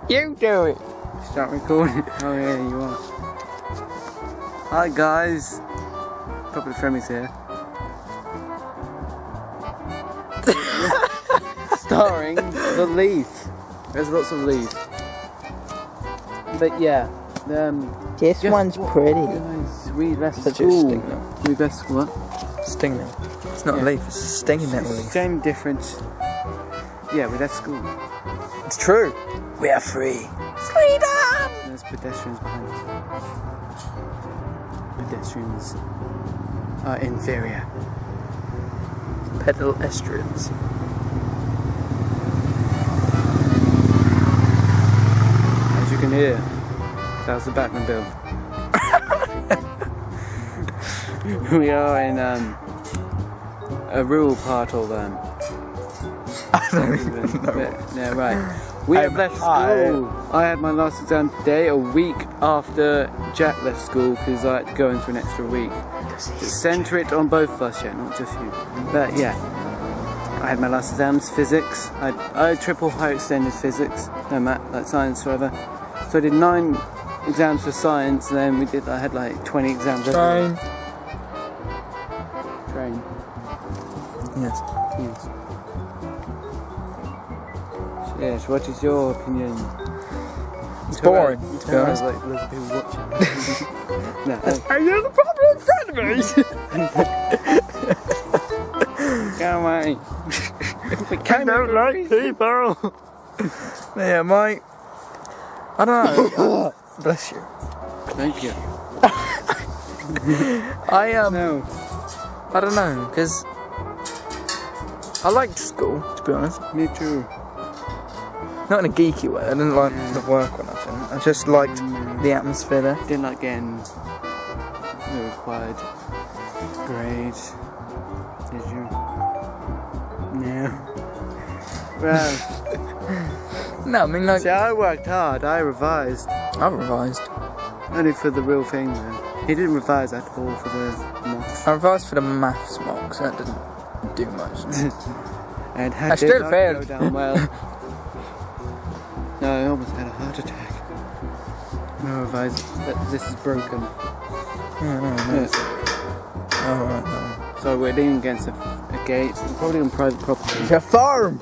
You do it. Start recording. Oh yeah, you are. Hi guys. Couple of Fremies here. Starring the leaf. There's lots of leaves. But yeah, This one's pretty. guys, we left Such a school. sting We left school. Sting nettle. It's not a leaf, it's a stinging nettle leaf. Same difference. Yeah, we left school. It's true. We are free. Freedom! There's pedestrians behind us. Pedestrians are inferior. Pedestrians. As you can hear, that was the Batmobile. We are in a rural part of I don't even know. Yeah, right. We have left school. I had my last exam today, a week after Jack left school, because I had to go in for an extra week. Centre it on both of us, yeah, not just you. But yeah, I had my last exams, physics. I had triple high extended physics, no math, like science forever. So I did 9 exams for science, and then I had like 20 exams. Train. Train. Yes. Yes. Yes, what is your opinion? It's boring, to be honest. Like loads of people watching. No. Hey, you're the problem in front of me! Come on. I don't like people! Yeah, mate. I don't know. Bless you. Thank you. No. I don't know, because I liked school, to be honest. Me too. Not in a geeky way, I didn't like the work or nothing. I just liked the atmosphere there. Didn't like getting the required grades. Did you? No. Well, No, I mean like... see, I worked hard. I revised. I revised. Only for the real thing, though. He didn't revise at all for the mocks. I revised for the maths mocks, that didn't do much. And I still failed. Go down well. No, I almost had a heart attack. No, revise. This is broken. Yeah, no. Yes. Oh, right, no. So we're leaning against a gate. We're probably on private property. It's a farm!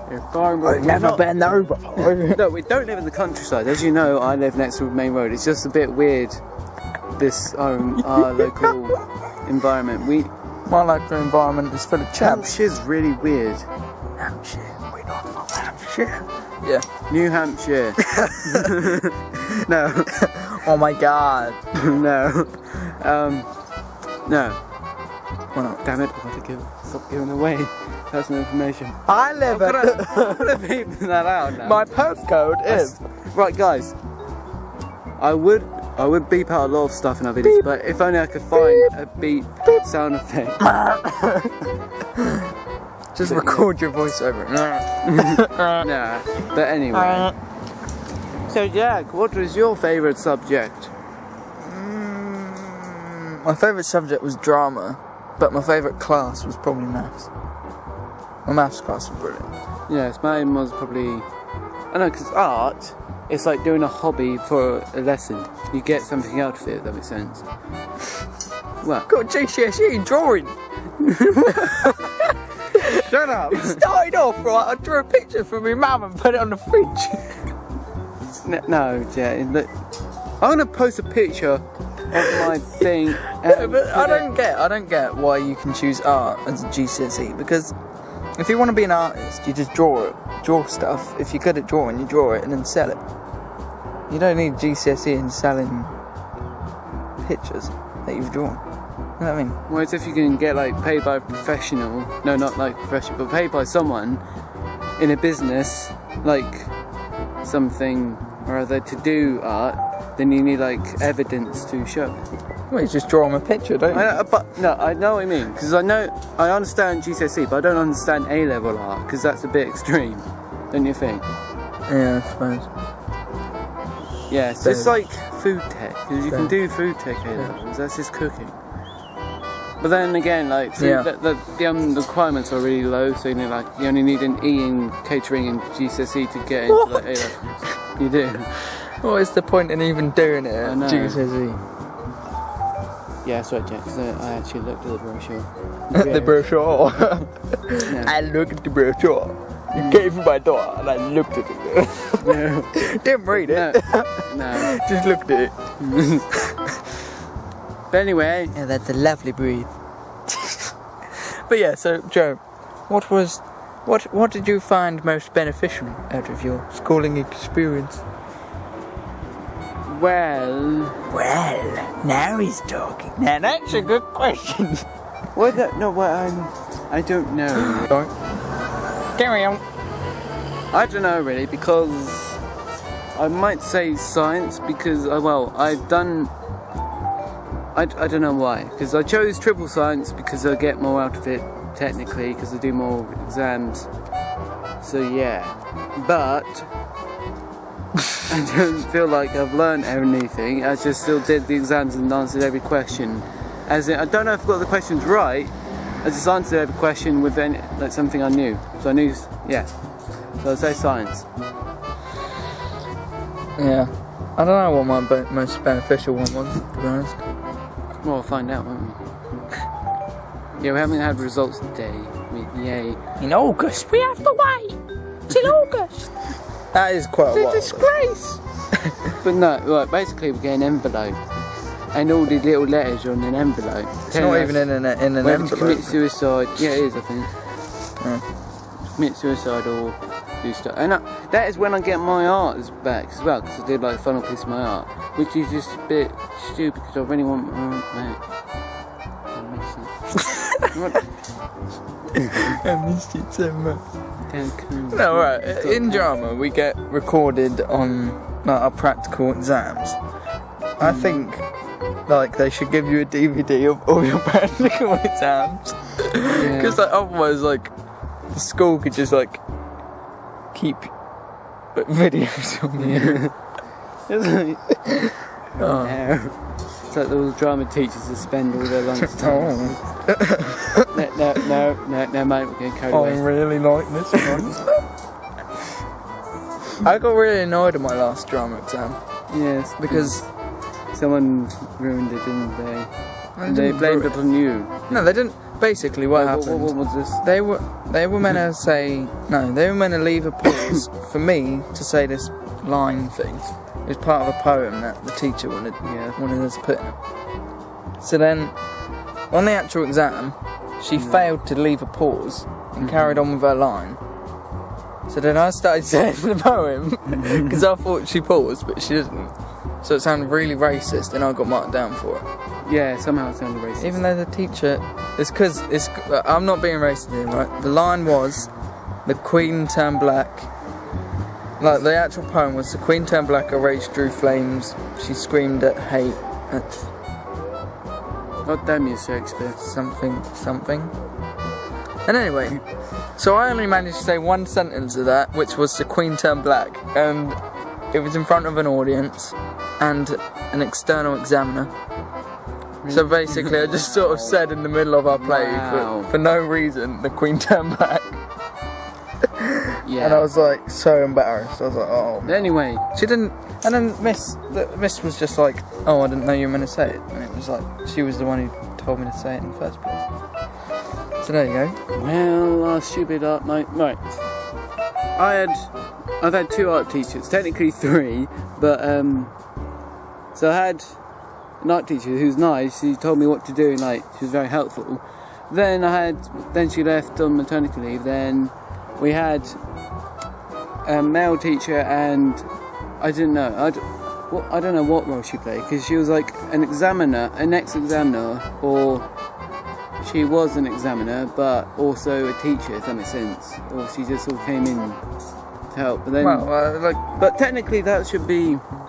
We're farm. I've never been there before. No, we don't live in the countryside. As you know, I live next to the main road. It's just a bit weird, this our local environment. My local environment is full of chaps. Hampshire's really weird. Hampshire. We're not from Hampshire. Yeah. New Hampshire. No. Oh my god. No. No. Why not? Damn it, I've got to stop giving away personal information. I live I'm gonna beep that out now. My postcode is... Right, guys. I would beep out a lot of stuff in our videos, but if only I could find a beep sound effect. Just record your voiceover. Nah, but anyway. So Jack, what was your favourite subject? My favourite subject was drama, but my favourite class was probably maths. My maths class was brilliant. Yes, mine was probably... I know, because art, it's like doing a hobby for a lesson. You get something out of it, if that makes sense. Well, Got GCSE in drawing. shut up! Started off, right, I drew a picture for my mum and put it on the fridge. No, Jack, look, I'm going to post a picture of my thing. Yeah, but I don't get why you can choose art as a GCSE, because if you want to be an artist, you just draw stuff. If you're good at drawing, you draw it and then sell it. You don't need GCSE in selling pictures that you've drawn. You know what I mean? Whereas if you can get like paid by a professional, no, not like professional, but paid by someone in a business, like something or other to do art, then you need like evidence to show. Well, you just draw them a picture, don't you? But no, I know what I mean, because I understand GCSE, but I don't understand A-level art, because that's a bit extreme, don't you think? Yeah, I suppose. Yeah, so it's like food tech, because you can do food tech A-levels, that's just cooking. But then again, like, so Yeah. the requirements are really low, so you know, like, you only need an E in catering and GCSE to get into like A-levels. You do. What is the point in even doing it I at know. GCSE? Yeah, that's right, Jack, because I actually looked at the brochure. The brochure. Yeah. I looked at the brochure. It came through my door and I looked at it. No. Didn't read it. No. Just looked at it. But anyway, Yeah, that's a lovely breed. But yeah, so Joe, what did you find most beneficial out of your schooling experience? well... Well, now he's talking. Now that's a good question. What? No, what? I don't know. Sorry. Carry on. I don't know really, because I might say science because I've done. I don't know why, because I chose triple science because I get more out of it technically because I do more exams. So yeah, but I don't feel like I've learned anything. I just still did the exams and answered every question. As in, I don't know if I got the questions right. I just answered every question with like something I knew. So I knew, yeah. So I'd say science. Yeah. I don't know what my most beneficial one was, to be honest. Well, we'll find out, won't we? Yeah, we haven't had results today. Yay. In August, we have to wait till August. That is quite a while. It's a disgrace. But no, right, basically we get an envelope. And all the little letters are on an envelope. It's not even in an whether envelope. to commit suicide. Yeah, it is, I think. Yeah. Commit suicide or do stuff. And that is when I get my art back as well, because I did like the final piece of my art, which is just a bit stupid because I really want my art back. I miss it. I missed it so much. Don't No, right. In drama, we get recorded on our practical exams. I think, like, they should give you a DVD of all your practical exams. Because, like, otherwise, like, the school could just, like, keep videos of you. It's like, Oh. no. It's like those drama teachers that spend all their lunch time. No, mate, we're getting carried I away. really like this one. I got really annoyed at my last drama exam Yes, because someone ruined it, didn't they? I They didn't blamed ru- it on you. No, they didn't. Basically, what happened? What was this? They were meant to say no. They were meant to leave a pause for me to say this line thing. It was part of a poem that the teacher wanted us to put in. So then, on the actual exam, she failed to leave a pause and carried on with her line. So then I started saying the poem because I thought she paused, but she didn't. So it sounded really racist, and I got marked down for it. Yeah, somehow it sounded racist. Even though the teacher, it's because I'm not being racist here, right? The line was, "The Queen turned black." Like the actual poem was, "The Queen turned black, her rage drew flames. She screamed at hate at God damn you, Shakespeare. something." And anyway, so I only managed to say one sentence of that, which was "The Queen turned black," and it was in front of an audience and an external examiner. So basically, I just sort of said in the middle of our play, Wow. for no reason, "The Queen turned black." Yeah. And I was like so embarrassed. I was like, oh. But anyway, She didn't. And then the miss was just like, "Oh, I didn't know you were meant to say it." And it was like she was the one who told me to say it in the first place. So there you go. well, stupid art, mate. Right. I've had two art teachers, technically three, but so I had an art teacher who's nice. She told me what to do, and like she was very helpful. Then she left on maternity leave. Then we had a male teacher, and I didn't know. I don't know what role she played, because she was like an examiner, an ex-examiner, or she was an examiner, but also a teacher, if that makes sense. Or she just all came in to help. But then, but technically that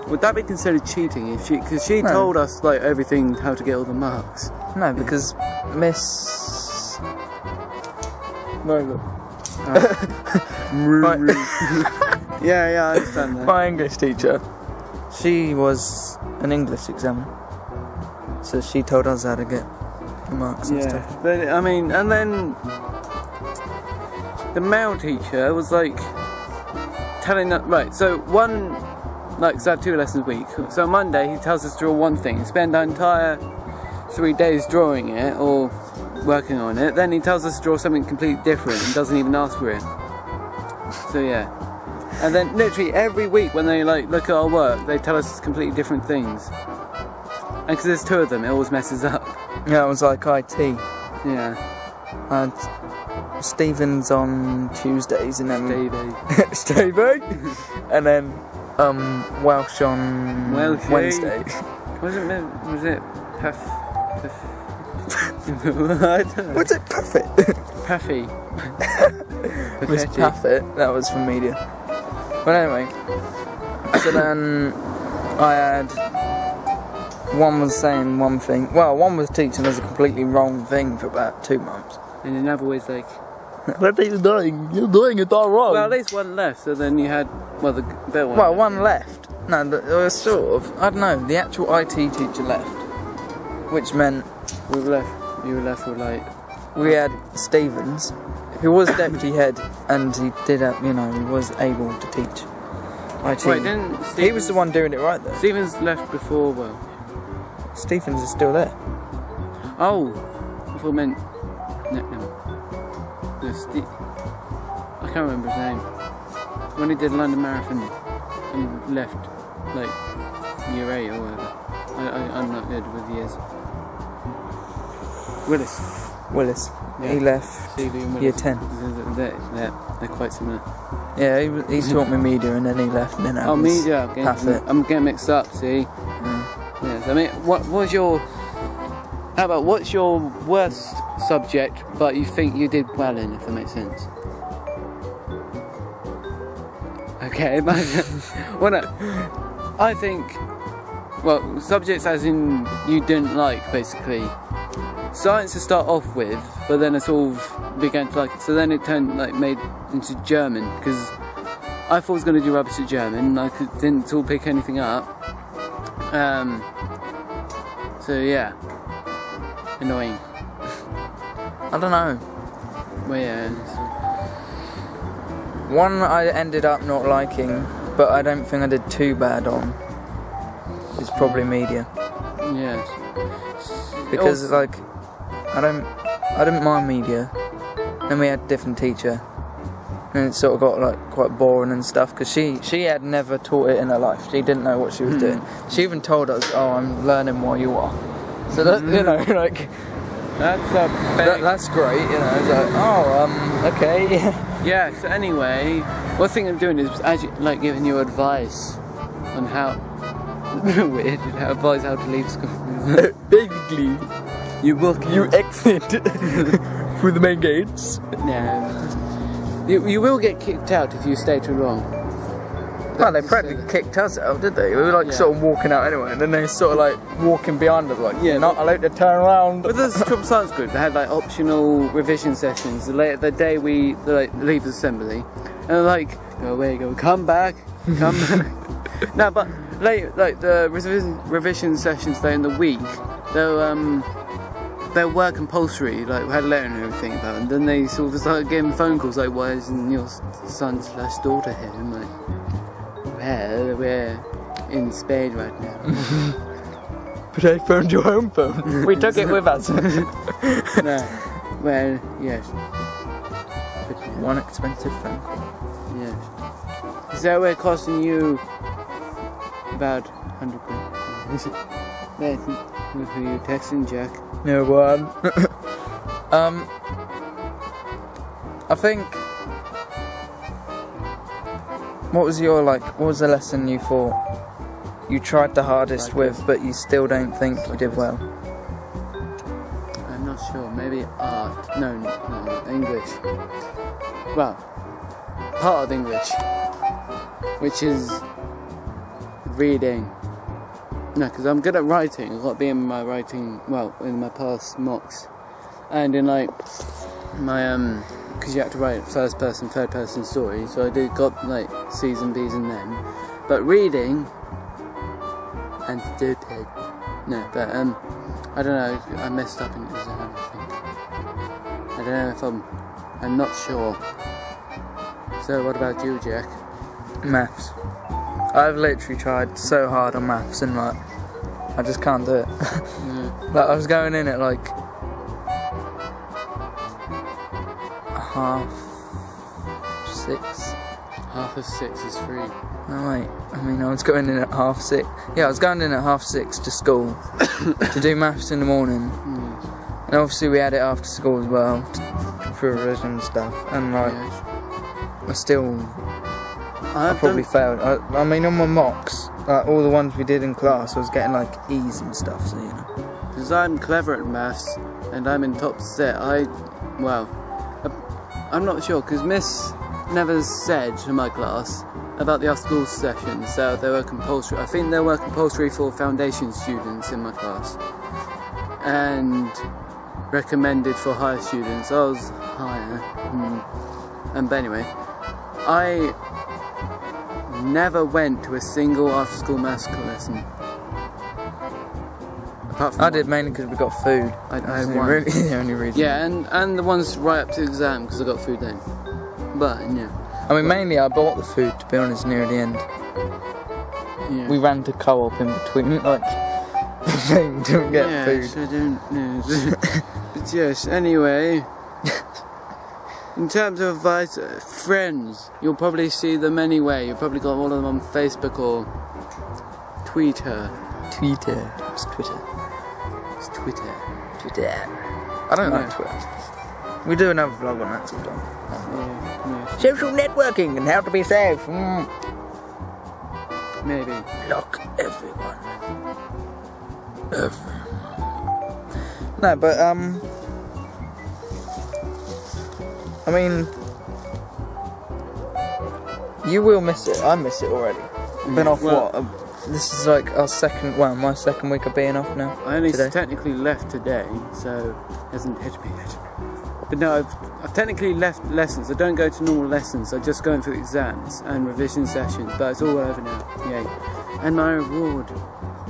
would that be considered cheating? Because she No. told us like everything, how to get all the marks. No, because Miss. No, look. Right. Yeah, I understand that. My English teacher, she was an English examiner, so she told us how to get marks and Yeah, stuff. but I mean, and then the male teacher was like telling us, right, so one, like, so I have 2 lessons a week. So on Monday he tells us to draw one thing, spend our entire 3 days drawing it or working on it. Then he tells us to draw something completely different and doesn't even ask for it. So yeah. And then literally every week when they like look at our work, they tell us completely different things. And because there's 2 of them, it always messes up. Yeah, it was like IT. Yeah. And Stephen's on Tuesdays and then Stevie. and then Welsh on Wednesday. Was it Puff? I don't know. What's it, Puffet? Puffy. Miss Puffet, that was from media. But anyway, so then I had one was saying one thing. Well, one was teaching us a completely wrong thing for about 2 months. And another was like, what are you doing? You're doing it all wrong. well, at least one left. So then you had, well, the better one. Well, one left. No, there was sort of, I don't know, the actual IT teacher left. Which meant we were left. You were left with like. we had Stevens, who was deputy head, and he did have, he was able to teach IT. Wait, didn't He was the one doing it right there. Stevens left before, well. Stevens is still there. Oh, I thought it meant. No. I can't remember his name. When he did London Marathon and left, like, year 8 or whatever. I'm not good with years. Willis. Yeah. He left CV and year Willis. 10. They're quite similar. Yeah, he taught me media and then he left and then I Oh, was media. I'm getting mixed up, see? Yes, I mean, what was your... How about, what's your worst subject, but you think you did well in, if that makes sense? Okay, but... well, no. I think... Well, subjects as in you didn't like, basically. Science to start off with, but then I sort of began to like it. So then it turned, like, made into German, because I thought I was going to do rubbish at German, and I didn't sort of pick anything up. So yeah. Annoying. I don't know. Well, yeah. One I ended up not liking, but I don't think I did too bad on. It's probably media. Yes. Because like I didn't mind media. Then we had a different teacher. And it sort of got like quite boring and stuff because she had never taught it in her life. She didn't know what she was doing. She even told us, "Oh, I'm learning while you are." So that like that's great. It's like, oh, okay. Yeah. So anyway, one thing I'm doing is actually like giving you advice on how weird advice how to leave school. Basically, you exit through the main gates. No. You will get kicked out if you stay too long. Well, they practically kicked us out, did they? We were like sort of walking out anyway, and then they sort of like walking behind us, like, you're not allowed to turn around. But there's Triple Science Group, they had like optional revision sessions the day we leave the assembly, and they're like, go away, come back. No, but like the revision sessions there in the week, they were compulsory, like we had a letter and everything about it, and then they sort of started getting phone calls like, why isn't your son/daughter here? I'm like, well, we're in Spain right now. But I found your home phone. We took it with us. No, well, yes. But, One expensive phone call. yes. Is that way costing you about 100 quid? Who you texting, Jack? No one. I think. What was the lesson you thought you tried the hardest with, but you still don't think you did well? I'm not sure. Maybe art. No, English. Well, part of English, which is reading. No, because I'm good at writing. I've got B in my writing. Well, in my past mocks, and in like my because you have to write first person, third person story. So I got like C's and B's in them. But reading and stupid. No, but I don't know, I messed up in the exam, I think. I don't know if I'm not sure. So what about you, Jack? Maths. I've literally tried so hard on maths and like, I just can't do it. Like I was going in at like 6:30. 6:30 is 3. No wait, I mean I was going in at 6:30. Yeah, I was going in at 6:30 to school to do maths in the morning. And obviously we had it after school as well, for revision and stuff. And like, I probably failed. I mean on my mocks, like all the ones we did in class, I was getting like E's and stuff, so you know. Because I'm clever at maths and I'm in top set, I'm not sure because Miss never said to my class about the after-school sessions, so they were compulsory. I think they were compulsory for foundation students in my class and recommended for higher students. I was higher. But anyway, I never went to a single after-school maths lesson. Apart from I did mainly because we got food. I really the only reason. Yeah, and the ones right up to the exam because I got food then. But yeah. I mean, mainly I bought the food, to be honest, near the end. Yeah. We ran to co-op in between, like, the thing to get food. I don't know. But yes, anyway. In terms of advice, friends, you'll probably see them anyway. You've probably got all of them on Facebook or Twitter. It's Twitter. It's Twitter. I don't like Twitter. We do another vlog on that sometime. Yeah. Social networking and how to be safe. Maybe. Block everyone. No, but I mean, you will miss it. I miss it already. Been off this is like our my second week of being off now. I only today. technically left today, so it hasn't hit me yet. But no, I've technically left lessons. I don't go to normal lessons. I just go in for exams and revision sessions. But it's all over now. Yay! And my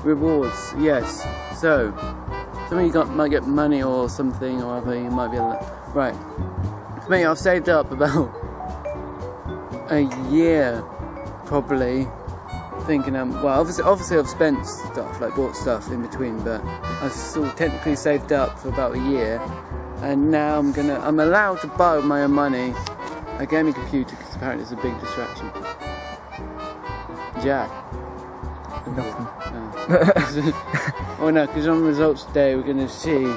rewards. Yes. So some of you might get money or something, or other. You might be right. For me, I've saved up about a year, probably. Thinking obviously I've spent stuff, like bought stuff in between, but I've sort of technically saved up for about a year, and now I'm allowed to buy with my own money a gaming computer because apparently it's a big distraction. Jack. Oh no, because on results day we're gonna see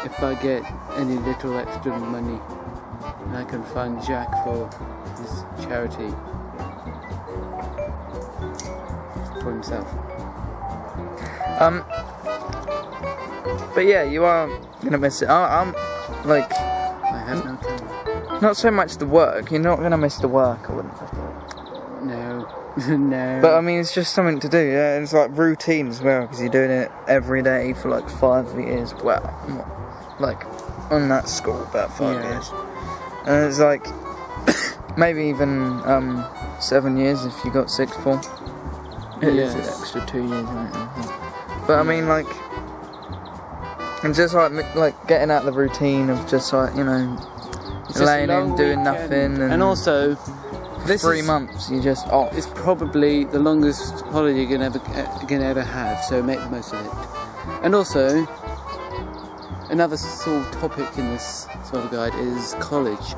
if I get any little extra money and I can fund Jack for his charity. For himself. But yeah, you are gonna miss it. I'm like, I have no camera. not so much the work. You're not gonna miss the work. I wouldn't have thought. No, no. But I mean, it's just something to do. Yeah, it's like routine as well because you're doing it every day for like 5 years. Well, not like on that school about 5 years, and it's like maybe even 7 years if you got sixth form. It is an extra 2 years, isn't it? But I mean, like, and just like getting out of the routine of just like, you know, laying in doing nothing, and also this 3 months you're just off. It's probably the longest holiday you're gonna ever have, so make the most of it. And also, another sort of topic in this sort of guide is college.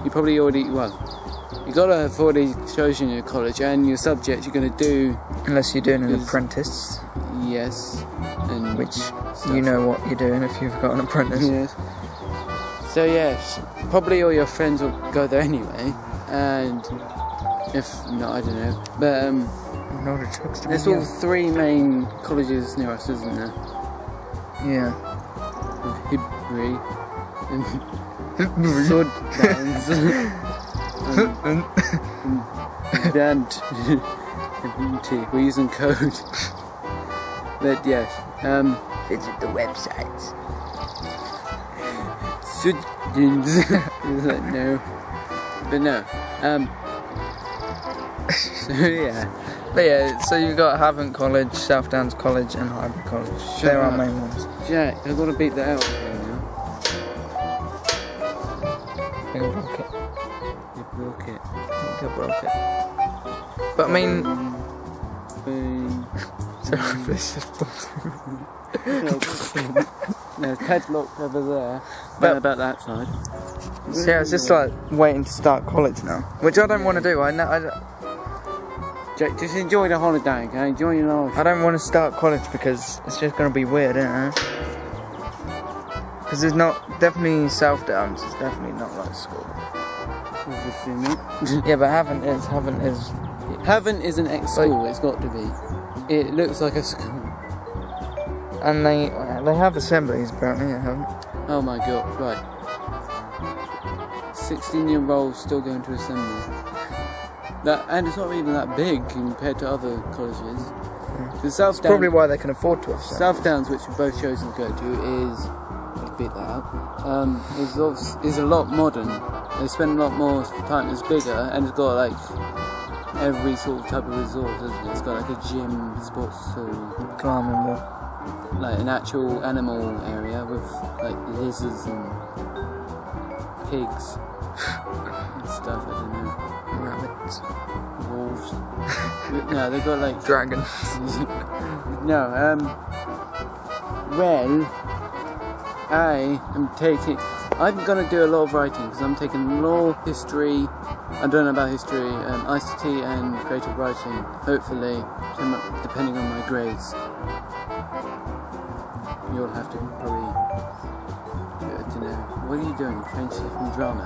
You probably already you gotta have already chosen your college and your subject you're gonna do. Unless you're doing an apprentice. Yes. And which stuff. You know what you're doing if you've got an apprentice. Yes. So yes, probably all your friends will go there anyway. And if not, I don't know. But there's all 3 main colleges near us, isn't there? Yeah. Hibri and Sworddowns. And we're using code. But yes, visit the websites. No, but no. So yeah, But yeah, so you've got Havant College, South Downs College and Highbury College. They're our main ones. Jack, I've got to beat that out again now. You'll block it. You broke it. You'll block it. But I mean... Sorry, this just There's padlock over there. But about that side. So yeah, it's just like waiting to start college now, which I don't want to do. Jack, just enjoy the holiday, okay? Enjoy your life. I don't want to start college because it's just going to be weird, isn't it? Because there's definitely South Downs, it's definitely not like school. Yeah, but Havant is. Havant is an ex-school, it's got to be. It looks like a school. And they have assemblies apparently at Havant. Oh my god, right. 16-year-olds still going to assembly. And it's not even that big compared to other colleges. That's probably why they can afford to assemble. South Downs, which we both chosen to go to, is... I'll beat that out. Is a lot modern. They spend a lot more time. It's bigger and it's got like every sort of type of resort, doesn't it? It's got like a gym, sports hall, climbing wall, like an actual animal area with like lizards and pigs and stuff. I don't know. Rabbits, wolves. No, they got like dragons. No. Well, I'm going to do a lot of writing because I'm taking law, history, I don't know about history, ICT and creative writing, hopefully, depending on my grades. You'll have to probably, I don't know, what are you doing? French from drama?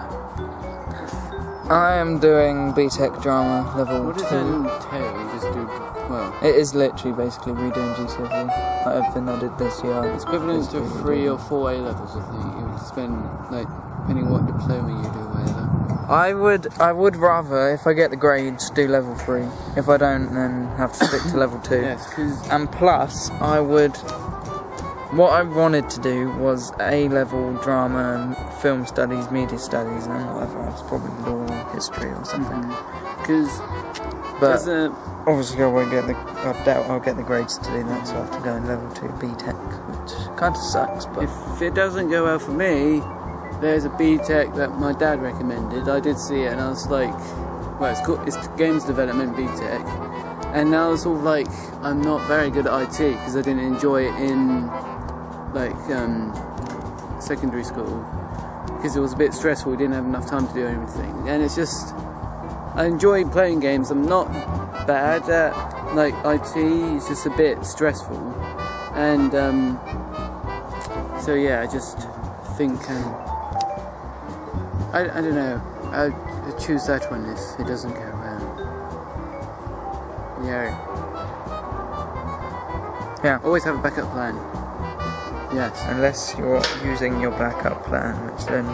I am doing BTEC drama level 2. What does that entail? You just do, well... It is literally basically redoing GCSE, like everything I did this year. It's equivalent to 3 or 4 A-levels, I think. You would spend, like, depending on what diploma you do, whatever. I would rather, if I get the grades, do level 3. If I don't, then have to stick to level 2. Yes, because... And plus, what I wanted to do was A-level drama and film studies, media studies and whatever else, probably law, history or something. Because... But obviously I doubt I'll get the grades to do that, so I have to go in level 2 BTEC, which kind of sucks, but... If it doesn't go well for me, there's a BTEC that my dad recommended. I did see it and I was like, well, it's games development BTEC. And I was sort of like, I'm not very good at IT because I didn't enjoy it in like secondary school because it was a bit stressful. We didn't have enough time to do everything, and it's just I enjoy playing games. I'm not bad at like IT. It's just a bit stressful, and so yeah, I just think I don't know. I choose that one if it doesn't go well. Yeah. Always have a backup plan. Yes. Unless you're using your backup plan, which then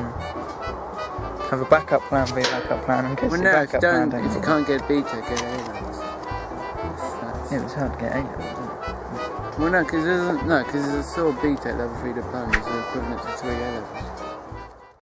have a backup plan, be a backup plan in case your backup plan if you can't get beta, get A-levels. Yeah, it's hard to get A-levels, isn't it? Well, no, because there's a sort of beta level 3 diploma is equivalent to 3 A-levels.